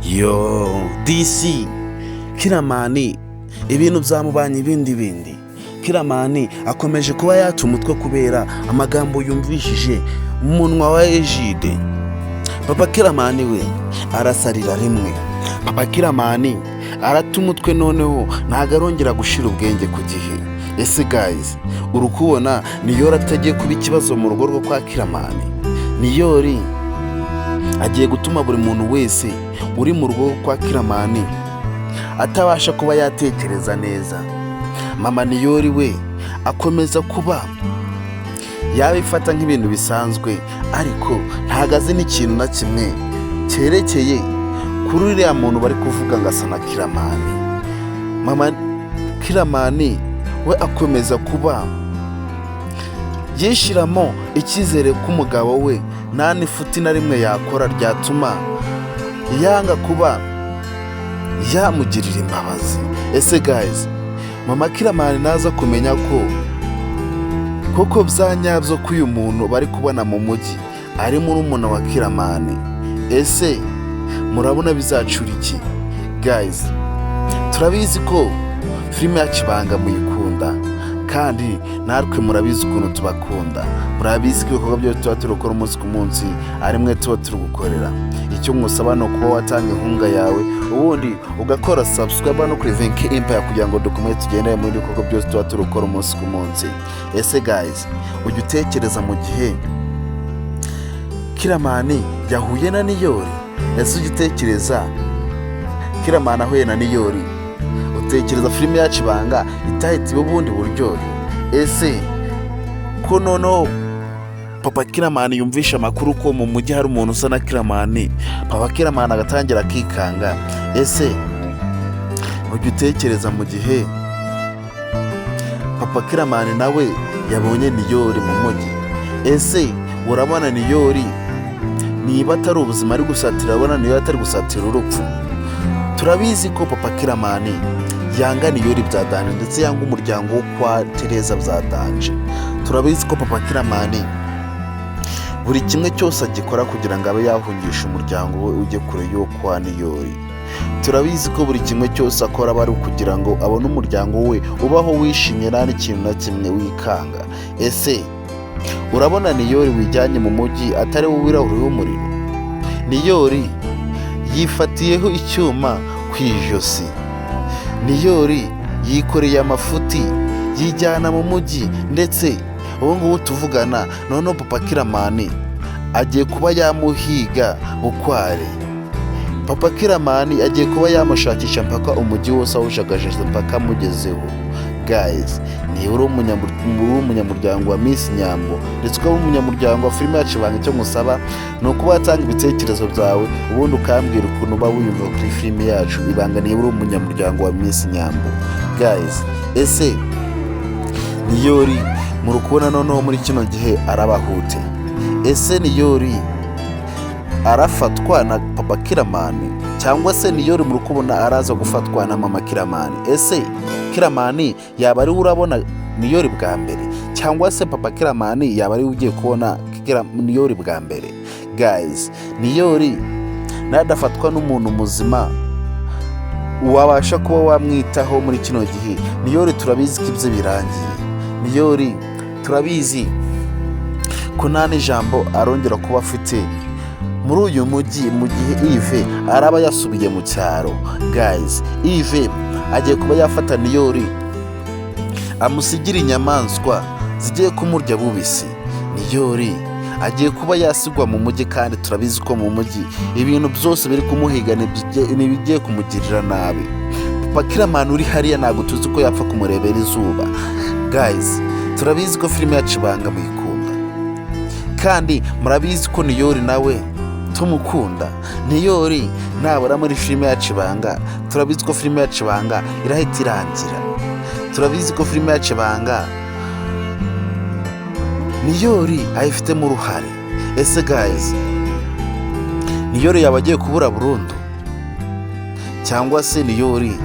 yo DC Kiramani ibintu byamubanye ibindi Kiramani akomeje kuba yaca umutwe kubera amagambo yumvishije umunwa wa Egide. Papa Kiramani we arasarira rimwe. Papa Kiramani arata umutwe noneho ntago arongera gushira ubwenge ku gihe. Ese guys, urukubona Niyori atagiye kuba ikibazo mu rugo rwo kwa Kiramani. Niyori agiye gutuma buri muntu wese uri mu rugo kwa Kiramani atabasha kuba yatekereza neza. Mama Niyori we akomeza kuba yabifata nk'ibintu bisanzwe, ariko ntagaze n'ikintu na kimwe cyerekeye kuri uriya muntu bari kuvuga ngo asa na Kiramani. Mama Kiramani we akomeza kuba yishiramo icyizere k'umugabo we nta n'ifuti na rimwe yakora ryatuma yanga kuba yamugirira imbabazi. Ese guys, Mama Kiramani naza kumenya ko koko byanyabyo ko uyu muntu bari kubona mu mujyi ari murumuna wa Kiramani. Ese murabona bizacura iki guys? Turabizi ko filime yacu Ibanga muyikunda, kandi natwe murabizi ukuntu tubakunda. Murabizi ko ibikorwa byose tuba turukora umunsi ku munsi ari mwe tuba turugukorera. Icyo mwusaba no kuba watanga inkunga yawe, ubundi ugakora subscribe no kuri Venke Empire kugira ngo dukomeze tugendere muri ibikorwa byose tuba turukora umunsi ku munsi. Ese guys, ujya utekereza mu gihe Kiramani yahuye na Niyori? Ese ujya utekereza Kiramani ahuye na Niyori, utekereza filime yacu Ibanga itahita ubundi buryohe? Ese ko noneho Papa Kiramani yumvisha amakuru ko mu mujyi hari umuntu usa na Kiramani, Papa Kiramani agatangira akikanga. Ese ujya utekereza mu gihe Papa Kiramani nawe yabonye Niyori mu mujyi? Ese urabona Niyori niba atari ubuzima ari gusatira, urabona Niyori atari gusatira urupfu? Turabizi ko Papa Kiramani yanga Niyori byadanje, ndetse yanga umuryango wo kwa Tereza byadanje. Turabizi ko Papa Kiramani buri kimwe cyose agikora kugira ngo abe yahungisha umuryango we ujye kure yo kwa Niyori. Turabizi ko buri kimwe cyose akora bari kugira ngo abone umuryango we ubaho wishimye nta n'ikintu na kimwe wikanga. Ese urabona Niyori wijyanye mu mujyi atari we wirahuriyeho umuriro? Niyori yifatiyeho icyuma ku ijosi. Niyori yikoreye amafuti yijyana mu mujyi, ndetse ubu ngubu tuvugana noneho Papa Kiramani agiye kuba yamuhiga bukware. Papa Kiramani agiye kuba yamushakisha mpaka umujyi wose awushagashije mpaka amugezeho. Guys, niba uri umunyamuryango wa Miss Nyambo ndetse ukaba umunyamuryango wa filime yacu Ibanga, icyo musaba ni ukuba watanga ibitekerezo byawe, ubundi ukambwira ukuntu uba wiyumva kuri filime yacu Ibanga niba uri umunyamuryango wa Miss Nyambo. Guys, ese Niyori muri kubona noneho muri kino gihe arabahute? Ese Niyori arafatwa na Papa Kiramani, cyangwa se Niyori muri kubona araza gufatwa na Mama Kiramani? Ese Kiramani yaba ari urabona Niyori bwa mbere, cyangwa se Papa Kiramani yaba ari ugiye kubona Niyori bwa mbere? Guys, Niyori nadafatwa n'umuntu muzima wabasha kuba wamwitaho muri kino gihe, Niyori turabizi ko ibyo birangiye. Niyori turabizi ko nta n'ijambo arongera kuba afite muri uyu mujyi mu gihe Yves araba yasubiye mu cyaro. Guys, Yves agiye kuba yafata Niyori amusigira inyamaswa zigiye kumurya bubisi. Niyori agiye kuba yasigwa mu mujyi, kandi turabizi ko mu mujyi ibintu byose biri kumuhiga n'ibigiye kumugirira nabi. Papa Kiramani uri hariya ntabwo tuzi ko yapfa kumurebera izuba. Guys, turabizi ko filime yacu Ibanga muyikunda, kandi murabizi ko Niyori nawe tumukunda. Niyori nabura muri filime yacu Ibanga, turabizi ko filime yacu Ibanga irahita irangira. Turabizi ko filime yacu Ibanga Niyori ayifitemo uruhare. Ese guys, Niyori yaba agiye kubura burundu, cyangwa se Niyori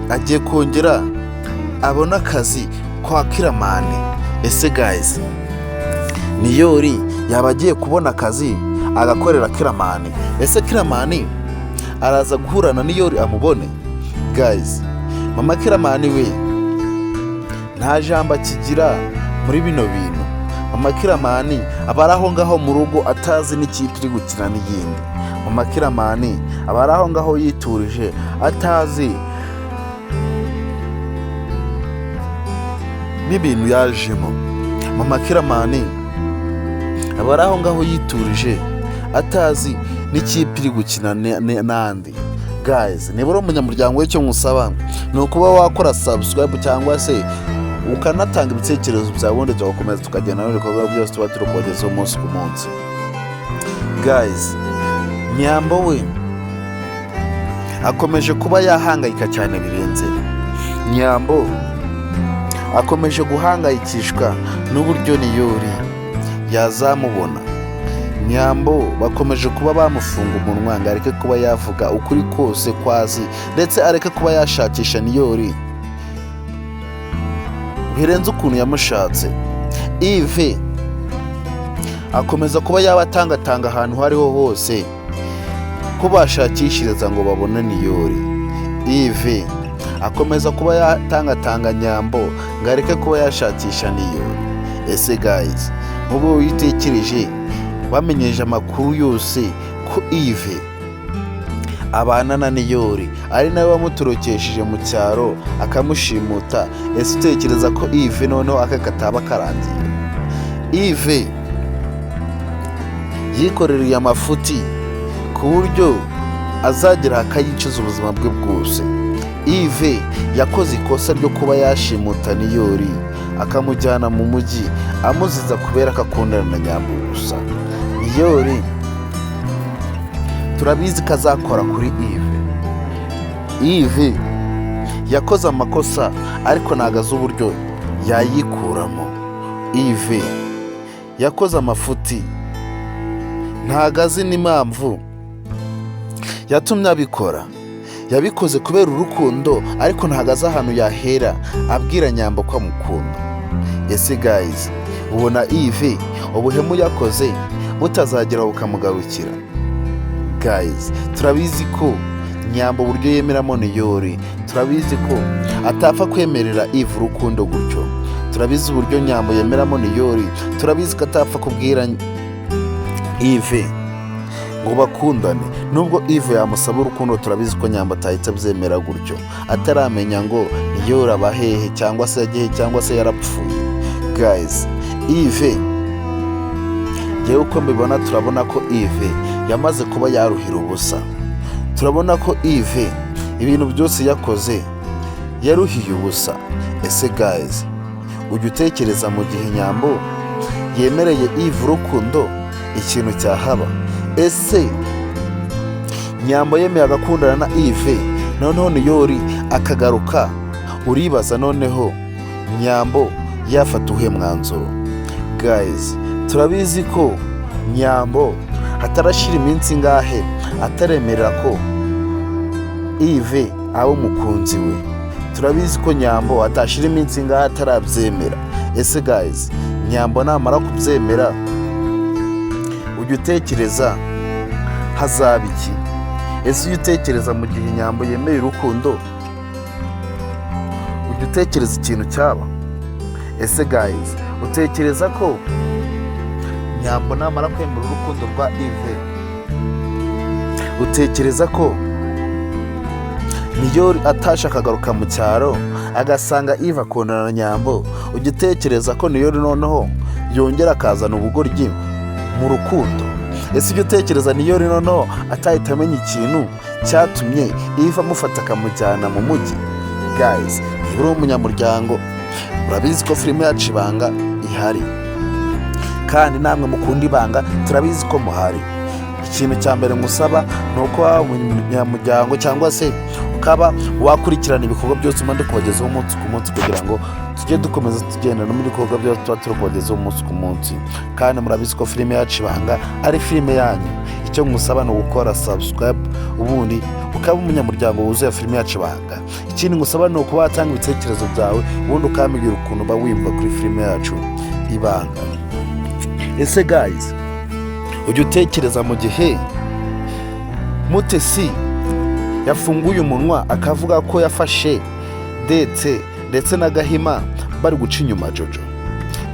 agiye kongera abona akazi kwa Kiramani? Ese guys, Niyori yaba agiye kubona akazi agakorera Kiramani. Ese Kiramani araza guhurana n'Iyori amubone? Guys, mama Kiramani we nta jambo akigira muri bino bintu. Mama Kiramani aba ari aho ngaho mu rugo atazi n'ikipe iri gukina n'iyindi. Mama Kiramani aba ari aho ngaho yiturije atazi n'ibintu yajemo. Mama Kiramani aba ari aho ngaho yiturije atazi n'ikipe iri gukina n'andi. Guys, niba uri umunyamuryango w'icyo musaba ni ukuba wakora subscribe cyangwa se ukanatanga ibitekerezo byawe, ubundi tugakomeza tukagenda n'ibikorwa byose tuba turi kubagezaho umunsi ku munsi. Guys, Nyambo we akomeje kuba yahangayika cyane birenze. Nyambo akomeje guhangayikishwa n'uburyo Niyori yazamubona. Nyambo bakomeje kuba bamufunga umunwa ngo areke kuba yavuga ukuri kose kwazi, ndetse areke kuba yashakisha Niyori birenze ukuntu yamushatse. Yves akomeza kuba yabatangatanga ahantu hariho hose ko bashakishiriza ngo babone Niyori. Yves akomeza kuba yatangatanga Nyambo ngo areke kuba yashakisha Niyori. Ese guys, mubo witekereje bamenyeje amakuru yose ko Yves abana na Niyori, ari nawe wamutorokesheje mu cyaro akamushimuta. Ese utekereza ko Yves noneho aka kataba karangiye? Yves yikorereye amafuti ku buryo azagera akayicuza ubuzima bwe bwose. Yves yakoze ikosa ryo kuba yashimuta Niyori akamujyana mu mujyi amuziza kubera ko akundana na Nyambo gusa. Niyori turabizi ko azakora kuri Yves. Yves yakoze amakosa ariko ntago azi uburyo yayikuramo. Yves yakoze amafuti ntago azi n'impamvu yatumye abikora. Yabikoze kubera urukundo ariko ntago azi ahantu yahera abwira Nyambo ko amukunda. Ese guys, ubona Yves ubuhemu yakoze butazagera bukamugarukira? Guys, turabizi ko Nyambo uburyo yemeramo Niyori, turabizi ko atapfa kwemerera Yves urukundo gutyo. Turabizi uburyo Nyambo yemeramo Niyori, turabizi ko atapfa kubwira Yves ngo bakundane. Nubwo Yves yamusaba urukundo, turabizi ko Nyambo atahita abyemera gutyo ataramenya ngo Niyori aba hehe cyangwa se yagiye cyangwa se yarapfuye. Guys, Yves yewe uko mbibona turabona ko Yves yamaze kuba yaruhira ubusa. Turabona ko Yves ibintu byose yakoze yaruhiye ubusa. Ese guys, ujya utekereza mu gihe Nyambo yemereye Yves urukundo ikintu cyahaba? Ese Nyambo yemeye agakundana na Yves noneho Niyori akagaruka, uribaza noneho Nyambo yafata uhe mwanzuro? Guys, turabizi ko Nyambo hatarashira iminsi ngahe ataremerera ko Yves aba umukunzi we. Turabizi ko Nyambo atashira iminsi ngahe atarabyemera. Ese guys, Nyambo namara kubyemera ujya utekereza hazaba iki? Ese ujya utekereza mu gihe Nyambo yemeye urukundo ujya utekereza ikintu cyaba? Ese guys, utekereza ko Nyambo namara kwemera urukundo rwa Yves, utekereza ko Niyori atasha akagaruka mu cyaro agasanga Yves akundana na Nyambo, ujya utekereza ko Niyori noneho yongera akazana ubugoryi mu rukundo? Ese ujya utekereza Niyori noneho atahita amenya ikintu cyatumye Yves amufata akamujyana mu mujyi? Guys, niba uri umunyamuryango urabizi ko filime yacu Ibanga ihari, kandi namwe mukunda ibanga turabizi ko muhari. Ikintu cya mbere ngusaba ni uko waba umunyamuryango cyangwa se ukaba wakurikirana ibikorwa byose mande kubagezaho umunsi ku munsi, kugira ngo tujye dukomeza tugenda no muri bikorwa byose tuba turi kubagezaho umunsi ku munsi. Kandi murabizi ko filime yacu Ibanga ari filime yanyu. Icyo ngusaba ni ugukora subscribe, ubundi ukaba umunyamuryango wuzuye filime yacu Ibanga. Ikindi ngusaba ni ukuba watanga ibitekerezo byawe, ubundi ukambwira ukuntu uba wimva kuri filime yacu Ibanga. Ese guys, ujya utekereza mu gihe Mutesi yafunguye umunwa akavuga ko yafashe ndetse na Gahima bari guca inyuma Jojo.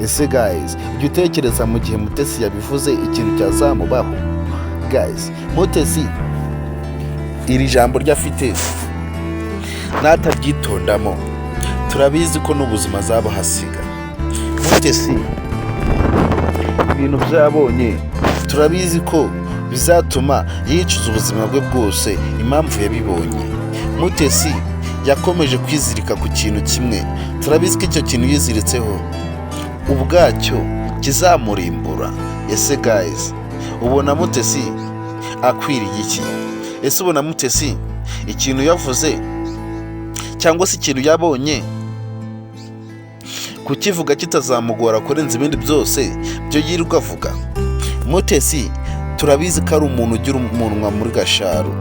Ese guys, ujya utekereza mu gihe Mutesi yabivuze ikintu cyazamubaho? Guys, Mutesi iri jambo ryafite natabyitondamo turabizi ko n'ubuzima zaba hasiga. Mutesi ibintu byabonye turabizi ko bizatuma yicuza ubuzima bwe bwose impamvu yabibonye. Mutesi yakomeje kwizirika ku kintu kimwe, turabizi ko icyo kintu yiziritseho ubwacyo kizamurimbura. Ese guys, ubona Mutesi akwiriye iki? Ese ubona Mutesi ikintu yavuze cyangwa se ikintu yabonye kukivuga kitazamugora kurenza ibindi byose byo yirirwa avuga? Mutesi turabizi ko ari umuntu ugira umunwa muri gasharu.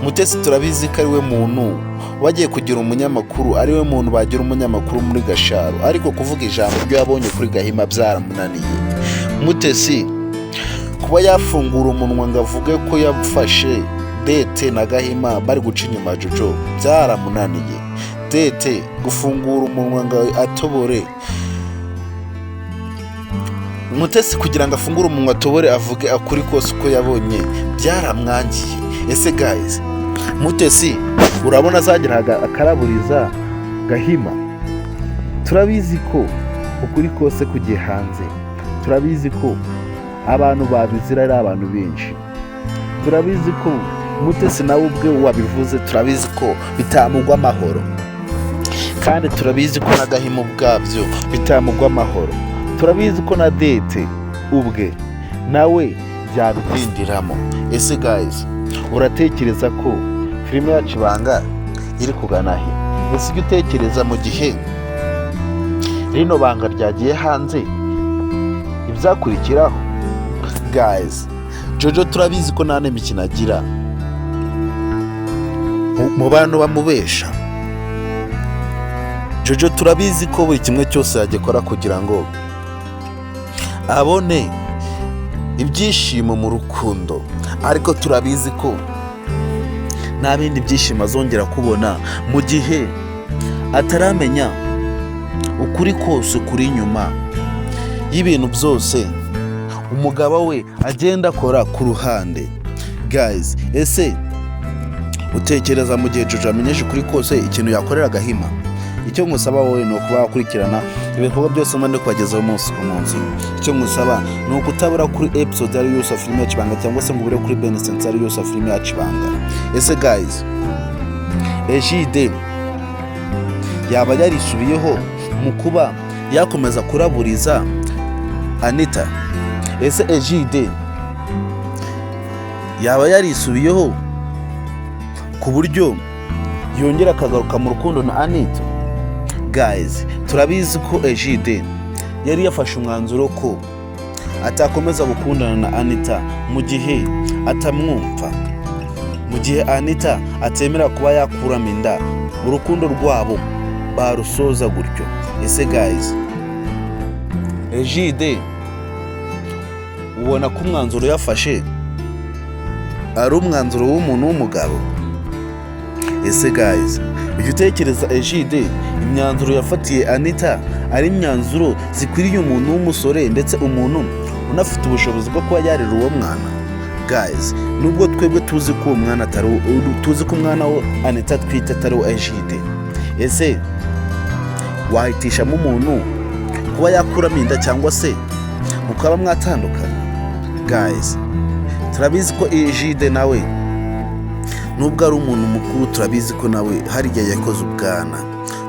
Mutesi turabizi ko ari we muntu wagiye kugira umunyamakuru, ari we muntu bagira umunyamakuru muri gasharu, ariko kuvuga ijambo ryo yabonye kuri Gahima byaramunaniye. Mutesi kuba yafungura umunwa ngo avuge ko yafashe na Gahima bari guca inyuma Jojo byaramunaniye. Gufungura umunwa ngo atobore, Mutesi kugira ngo afungure umunwa atobore avuge akuri kose uko yabonye byaramwangiye. Ese guys, Mutesi urabona azagira akaraburiza Gahima? Turabizi ko ukuri kose kugiye hanze, turabizi ko abantu babizira ari abantu benshi, turabizi ko Mutesi nawe ubwe wabivuze, turabizi ko bitamugwa amahoro, kandi turabizi ko na Gahima ubwabyo bitamugwa amahoro, turabizi ko na ubwe nawe byabidindiramo. Ese guys, uratekereza ko filime yacu Ibanga iri kugana he? Ese ujya utekereza mu gihe rino banga ryagiye hanze ibyakurikiraho? Guys, Jojo turabizi ko nta n'imikino agira mu bantu bamubesha. Jojo turabizi ko buri kimwe cyose yagikora kugira ngo abone ibyishimo mu rukundo, ariko turabizi ko nta bindi byishimo azongera kubona mu gihe ataramenya ukuri kose kuri inyuma y'ibintu byose umugabo we agenda akora ku ruhande. Guys, ese utekereza mu gihe Jojo amenyeje ukuri kose ikintu yakorera Gahima? Icyo ngusaba wowe ni ukuba wakurikirana ibikorwa byose mande kubagezaho umunsi ku munsi. Icyo ngusaba ni ukutabura kuri episode ari yose filime yacu Ibanga, cyangwa se ngo ubure kuri Benesense ari yose filime yacu Ibanga. Ese guys, Egide yaba yarisubiyeho mu kuba yakomeza kuraburiza Anita? Ese Egide yaba yarisubiyeho ku buryo yongera akagaruka mu rukundo na Anita? Guys, turabizi ko Egide yari yafashe umwanzuro ko atakomeza gukundana na Anita mu gihe atamwumva, mu gihe Anita atemera kuba yakuramo inda, urukundo rwabo barusoza gutyo. Ese guys, Egide ubona ko umwanzuro yafashe ari umwanzuro w'umuntu w'umugabo? Ese guys, ujya utekereza Egide imyanzuro yafatiye Anita ari imyanzuro zikwiriye umuntu w'umusore, ndetse umuntu unafite ubushobozi bwo kuba yarera uwo mwana? Guys, nubwo twebwe tuzi ko uwo mwana tuzi ko umwana wo Anita twite atari uwa Egide, ese wahitishamo umuntu kuba yakuramo inda cyangwa se mukaba mwatandukana? Guys, turabizi ko Egide nawe nubwo ari umuntu mukuru, turabizi ko nawe hariya yakoze ubwana,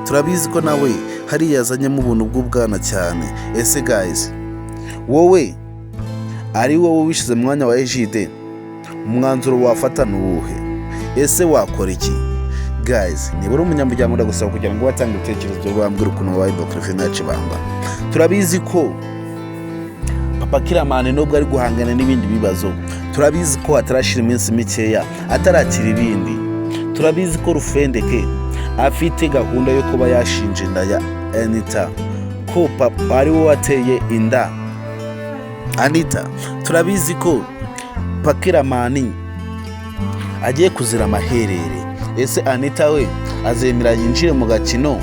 turabizi ko nawe hariya yazanyemo ubuntu bw'ubwana cyane. Ese guys, wowe ari wowe wishyize mu mwanya wa Egide, umwanzuro wafata ni uwuhe? Ese wakora iki? Guys, niba uri umunyamuryango ndagusaba kugira ngo watange ibitekerezo bambwira ukuntu wabaye bakora filime yacu Ibanga. Turabizi ko Papa Kiramani nubwo ari guhangana n'ibindi bibazo, turabizi ko atarashira iminsi mikeya atarakira ibindi. Turabizi ko Rufendeke afite gahunda yo kuba yashinja inda ya Anita, ko Papa ari we wateye inda Anita. Turabizi ko papa Kiramani agiye kuzira amaherere, ese Anita we azemera yinjire mu gakino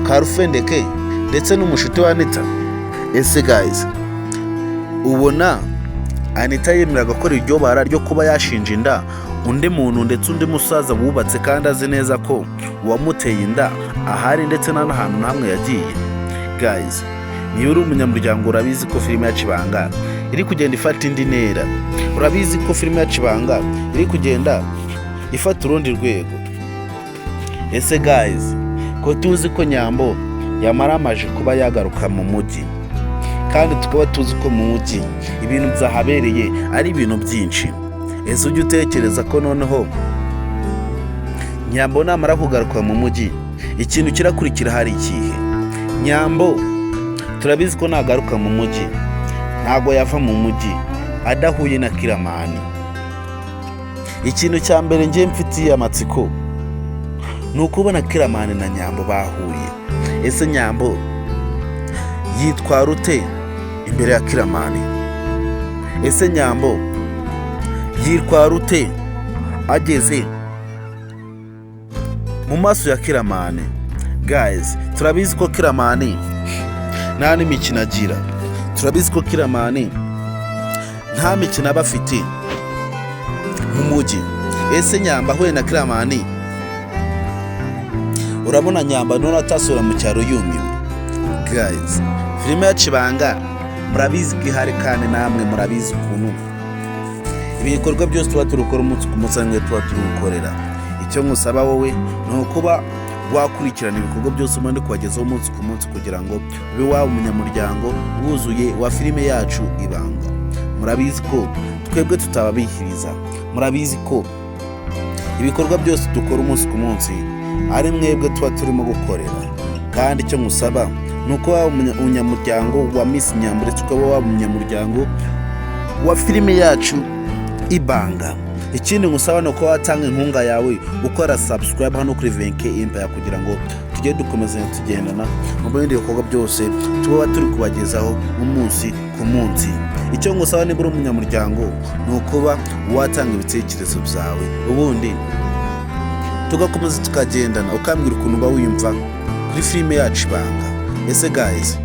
ka Rufendeke ndetse n'umushuti wa Anita? Ese guys, ubona Anita yemera gukora iryo bara ryo kuba yashinja inda undi muntu ndetse undi musaza wubatse kandi azi neza ko uwamuteye inda ahari ndetse nta hantu namwe yagiye? Guys, niyo uri umunyamuryango urabizi ko filime yacu Ibanga iri kugenda ifata indi ntera. Urabizi ko filime yacu Ibanga iri kugenda ifata urundi rwego. Ese guys, ko tuzi ko Nyambo yamaramaje kuba yagaruka mu mujyi, kandi tukaba tuzi ko mu mujyi ibintu byahabereye ari ibintu byinshi. Ese ujye utekereza ko noneho Nyambo namara kugaruka mu mujyi ikintu kirakurikira hari ikihe? Nyambo turabizi ko nagaruka mu mujyi ntago yava mu mujyi adahuye na Kiramani. Ikintu cya mbere ngiye mfitiye amatsiko ni ukubona Kiramani na Nyambo bahuye. Ese Nyambo yitwara ute imbere ya Kiramani? Ese Nyambo yitwara ute ageze mu maso ya Kiramani? Guys, turabizi ko Kiramani nta n'imikino agira. Turabizi ko Kiramani nta mikino aba afite mu mujyi. Ese Nyambo ahuye na Kiramani, urabona Nyambo none atasura mu cyaro yumiwe? Guys, filime yacu Ibanga murabizi ko ihari kandi namwe murabizi ukuntu ibikorwa byose tuba turukora umunsi ku munsi namwe tuba turukorera. Icyo nkusaba wowe ni ukuba wakurikirana ibikorwa byose ubundi kubagezaho umunsi ku munsi kugira ngo ube waba umunyamuryango wuzuye wa filime yacu Ibanga. Murabizi ko twebwe tutababihiriza, murabizi ko ibikorwa byose dukora umunsi ku munsi ari mwebwe tuba turimo gukorera. Kandi icyo nkusaba ni uko waba umunyamuryango wa Miss Nyambo ndetse ukaba waba umunyamuryango wa filime yacu Ibanga. Ikindi nkusaba ni uko watanga inkunga yawe ukora subscribe hano kuri VNK Empire kugira ngo tujye dukomeza tugendana mu bindi bikorwa byose tuba turi kubagezaho umunsi ku munsi. Icyo ngusaba niba uri umunyamuryango ni ukuba watanga ibitekerezo byawe ubundi tugakomeza tukagendana ukambwira ukuntu uba wiyumva kuri filime yacu Ibanga. Ese guys,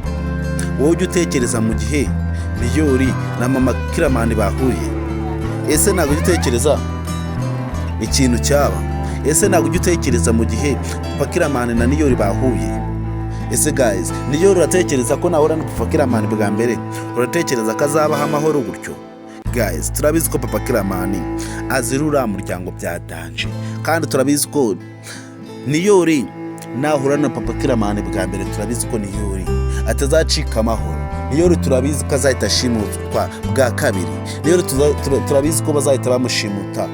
wowe ujye utekereza mu gihe Niyori na mama Kiramani bahuye, ese ntabwo ujya utekereza ikintu cyaba? Ese ntabwo ujya utekereza mu gihe papa Kiramani na Niyori bahuye? Ese guys, Niyori uratekereza ko nahura na papa Kiramani bwa mbere uratekereza ko azabaho amahoro gutyo? Guys, turabizi ko papa Kiramani azirura muryango bya danje, kandi turabizi ko Niyori nahura na papa Kiramani bwa mbere turabizi ko Niyori atazacika amahoro. Niyori turabizi ko azahita ashimutwa bwa kabiri. Niyori turabizi ko bazahita bamushimuta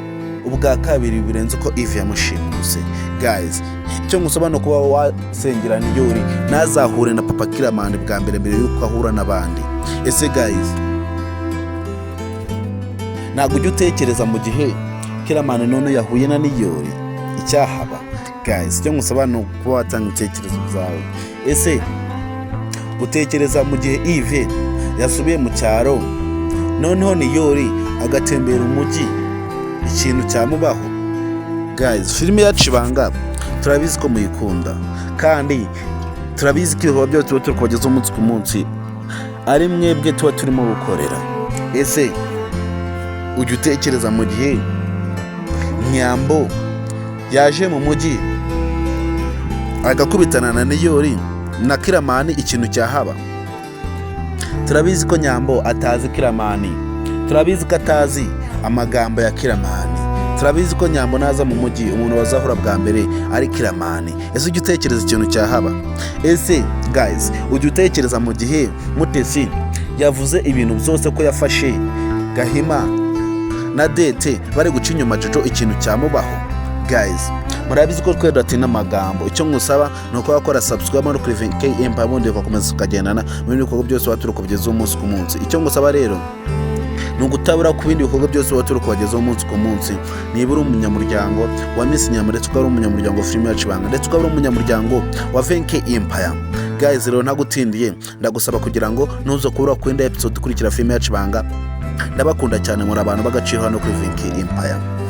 ubwa kabiri birenze ko Eve yamushimuse. Guys, icyo ngusaba no kuba wasengera Niyori nazahure na papa Kiramani bwa mbere yuko ahura n'abandi. Ese guys, ntabwo ujya utekereza mu gihe Kiramani none yahuye na Niyori icyahaba? Guys, icyo ngusaba no kuba watanga ibitekerezo byawe. Ese utekereza mu gihe Eve yasubiye mu cyaro noneho Niyori agatembera umujyi ikintu cyamubaho? Guys, filime yacu Ibanga turabizi ko muyikunda kandi turabizi ko ibikorwa byose tuba turi kubagezaho umunsi ku munsi ari mwebwe tuba turimo gukorera. Ese ujya utekereza mu gihe Nyambo yaje mu mujyi agakubitana na Niyori na Kiramani ikintu cyahaba? Turabizi ko Nyambo atazi Kiramani, turabizi ko atazi amagambo ya Kiramani, turabizi ko Nyambo naza mu mujyi umuntu wazahura bwa mbere ari Kiramani. Ese ujya utekereza ikintu cyahaba? Ese guys, ujya utekereza mu gihe Mutesi yavuze ibintu byose ko yafashe Gahima na Dete bari guca inyuma Jojo ikintu cyamubaho? Guys, murabizi ko twebwe datina amagambo. Icyo ngusaba ni uko wakora subscribe hano kuri VNK Empire ubundi ugakomeza tukagendana mu bindi bikorwa byose waturi kubagezaho umunsi ku munsi. Icyo ngusaba rero ni ugutabura ku bindi bikorwa byose waturi kubagezaho umunsi ku munsi. Niba uri umunyamuryango wa Miss Nyambo ndetse ukaba uri umunyamuryango wa filime yacu Ibanga ndetse ukaba uri umunyamuryango wa VNK Empire, guys rero ntagutindiye ndagusaba kugira ngo nuzo kubura kwenda episode kurikira filime yacu Ibanga. Ndabakunda cyane muri abantu bagaciro hano kuri Vinky Empire.